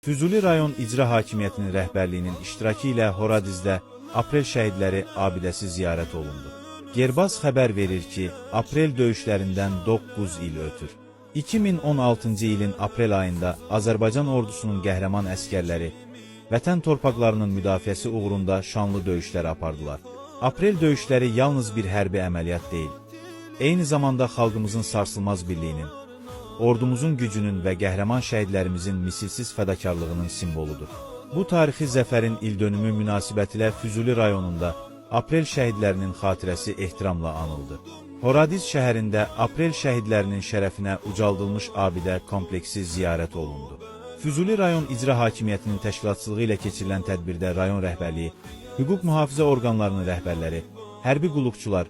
Füzuli rayon icra hakimiyyətinin rəhbərliyinin iştirakı ilə Horadizdə aprel şəhidləri abidəsi ziyarət olundu. Gerbaz xəbər verir ki, aprel döyüşlərindən 9 il ötür. 2016-cı ilin aprel ayında Azərbaycan ordusunun qəhrəman əskərləri vətən torpaqlarının müdafiəsi uğrunda şanlı döyüşlər apardılar. Aprel döyüşləri yalnız bir hərbi əməliyyat deyil, eyni zamanda xalqımızın sarsılmaz birliyinin, ordumuzun gücünün və qəhrəman şəhidlərimizin misilsiz fədakarlığının simvoludur. Bu tarixi zəfərin ildönümü münasibətilə Füzuli rayonunda aprel şəhidlərinin xatirəsi ehtiramla anıldı. Horadiz şəhərində aprel şəhidlərinin şərəfinə ucaldılmış abidə kompleksi ziyarət olundu. Füzuli rayon icra hakimiyyətinin təşkilatçılığı ilə keçirilən tədbirdə rayon rəhbərliyi, hüquq mühafizə orqanlarının rəhbərləri, hərbi qulluqçular,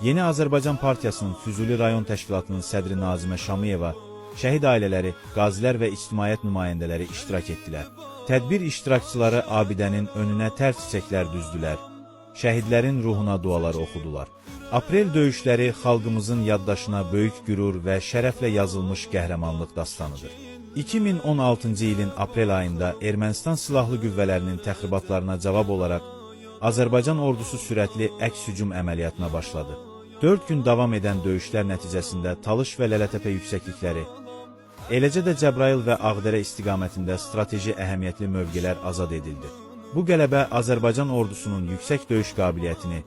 Yeni Azərbaycan Partiyasının Füzuli rayon təşkilatının sədri Nazimə Şamıyeva, şəhid ailələri, qazilər və ictimaiyyət nümayəndələri iştirak etdilər. Tədbir iştirakçıları abidənin önünə tər çiçəklər düzdülər, şəhidlərin ruhuna dualar oxudular. Aprel döyüşləri xalqımızın yaddaşına böyük qürur və şərəflə yazılmış qəhrəmanlıq dastanıdır. 2016-cı ilin aprel ayında Ermənistan silahlı qüvvələrinin təxribatlarına cavab olaraq Azərbaycan ordusu sürətli əks-hücum əməliyyatına başladı. 4 gün davam edən döyüşlər nəticəsində Talış və Lələtəpə yüksəklikləri, eləcə də Cəbrayıl və Ağdərə istiqamətində strateji əhəmiyyətli mövqelər azad edildi. Bu qələbə Azərbaycan ordusunun yüksək döyüş qabiliyyətini,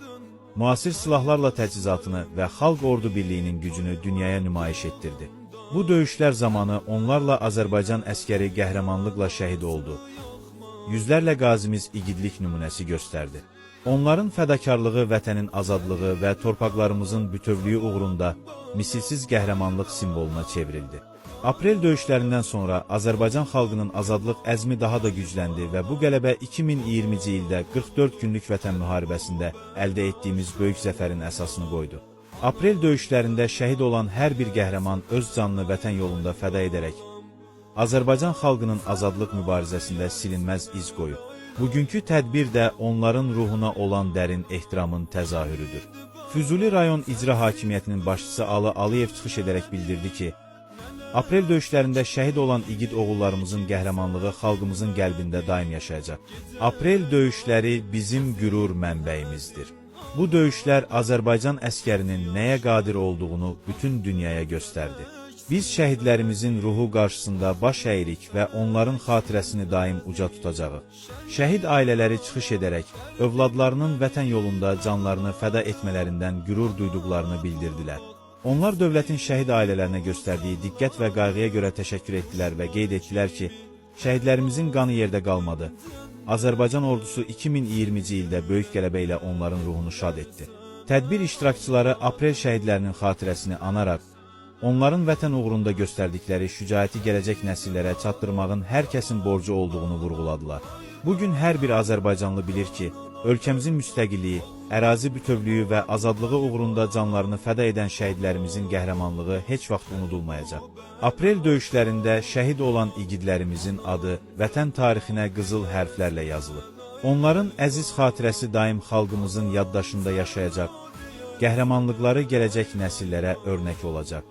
müasir silahlarla təchizatını və xalq ordu birliyinin gücünü dünyaya nümayiş etdirdi. Bu döyüşlər zamanı onlarla Azərbaycan əskəri qəhrəmanlıqla şəhid oldu. Yüzlərlə qazimiz igidlik nümunəsi göstərdi. Onların fədakarlığı vətənin azadlığı və torpaqlarımızın bütövlüyü uğrunda misilsiz qəhrəmanlıq simvoluna çevrildi. Aprel döyüşlərindən sonra Azərbaycan xalqının azadlıq əzmi daha da gücləndi və bu qələbə 2020-ci ildə 44 günlük vətən müharibəsində əldə etdiyimiz böyük zəfərin əsasını qoydu. Aprel döyüşlərində şəhid olan hər bir qəhrəman öz canını vətən yolunda fəda edərək Azərbaycan xalqının azadlıq mübarizəsində silinməz iz qoyub. Bugünkü tədbir də onların ruhuna olan dərin ehtiramın təzahürüdür. Füzuli rayon icra hakimiyyətinin başçısı Ali Aliyev çıxış edərək bildirdi ki, aprel döyüşlərində şəhid olan igid oğullarımızın qəhrəmanlığı xalqımızın qəlbində daim yaşayacaq. Aprel döyüşləri bizim qürur mənbəyimizdir. Bu döyüşlər Azərbaycan əskərinin nəyə qadir olduğunu bütün dünyaya göstərdi. Biz şəhidlərimizin ruhu qarşısında baş əyirik və onların xatirəsini daim uca tutacağıq. Şəhid ailələri çıxış edərək, övladlarının vətən yolunda canlarını fəda etmələrindən qürur duyduqlarını bildirdilər. Onlar dövlətin şəhid ailələrinə göstərdiyi diqqət və qayğıya görə təşəkkür etdilər və qeyd etdilər ki, şəhidlərimizin qanı yerdə qalmadı. Azərbaycan ordusu 2020-ci ildə böyük qələbə ilə onların ruhunu şad etdi. Tədbir iştirakçıları aprel şəhidlərinin xatirəsini anaraq, onların vətən uğrunda göstərdikləri şücaəti gələcək nəsillərə çatdırmağın hər kəsin borcu olduğunu vurğuladılar. Bugün hər bir Azərbaycanlı bilir ki, ölkəmizin müstəqilliyi, ərazi bütövlüyü və azadlığı uğrunda canlarını fəda edən şəhidlərimizin qəhrəmanlığı heç vaxt unudulmayacaq. Aprel döyüşlərində şəhid olan igidlərimizin adı vətən tarixinə qızıl hərflərlə yazılır. Onların əziz xatirəsi daim xalqımızın yaddaşında yaşayacaq, qəhrəmanlıqları gələcək nəsillərə örnək olacaq.